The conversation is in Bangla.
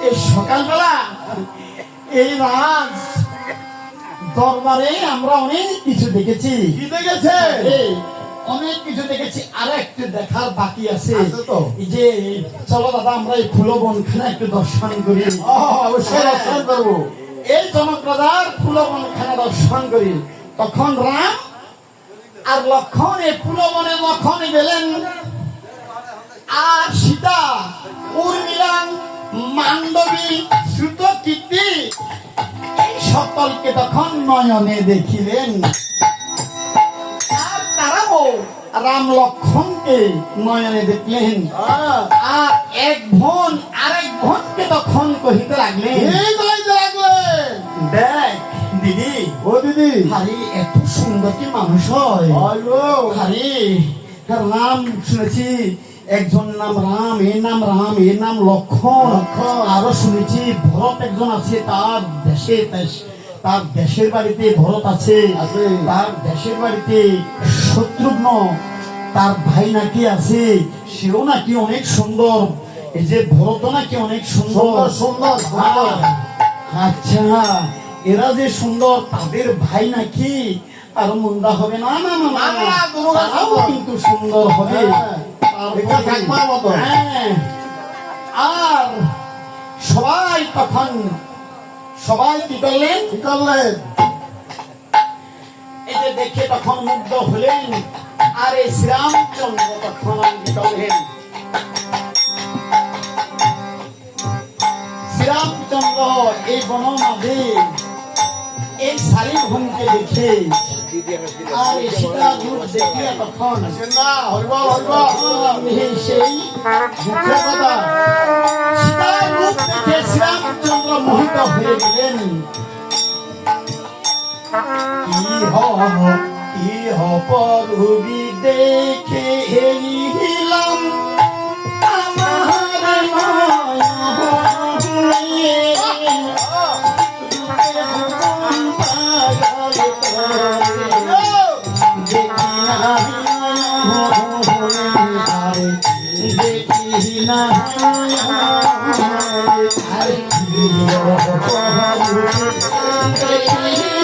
এই সকালবেলা এই রাজ দরবারে আমরা অনেক কিছু দেখেছি। কি দেখেছে? অনেক কিছু দেখেছি, আর একটু দেখার বাকি আছে। তো এই যে চলো দাদা আমরা এই ফুলবনখানা একটু দর্শন করি। অবশ্যই দর্শন করবো। এই জনক রাজার ফুলবনখানা দর্শন করি। তখন রাম আর লক্ষণ এই ফুলবনে লক্ষণ গেলেন, আর সীতা উর্মিলা মান্ডবী শ্রুত কীর্তি এই সকলকে তখন নয়নে দেখিলেন। আর তারাও রাম লক্ষণকে নয়নে দেখলেন। আর এক বোন আরেক বোনকে তখন কহিতে লাগলেন, দেখ দিদি, ও দিদি, আরে এত সুন্দর কি মানুষ হয়? আরে রাম শুনেছি একজন নাম রাম, এর নাম রাম, এর নাম লক্ষণ। আরো শুনেছি ভরত একজন আছে, তার দেশের বাড়িতে ভরত আছে, তার দেশের বাড়িতে শত্রুঘ্ন তার ভাই নাকি আছে, সেও নাকি অনেক সুন্দর। এই যে ভরত নাকি অনেক সুন্দর সুন্দর। আচ্ছা, এরা যে সুন্দর, তাদের ভাই নাকি আর মন্দা হবে না? না না না, তারাও কিন্তু সুন্দর হবে। আর সবাই তখন সবাই কি করলেন? এই যে দেখে তখন মুগ্ধ হলেন। আর এই শ্রীরামচন্দ্র তখন কি করলেন? শ্রীরামচন্দ্র এই বনের মাঝে এই শালী ভূমিকে দেখে আর এই সীতার রূপ দেখিয়া তখন সেই সীতার রূপ দেখে শ্রীরামচন্দ্র মোহিত হয়ে গেলেন। ইহ পরবি দেখে এলাম আমার দেখি না দেখি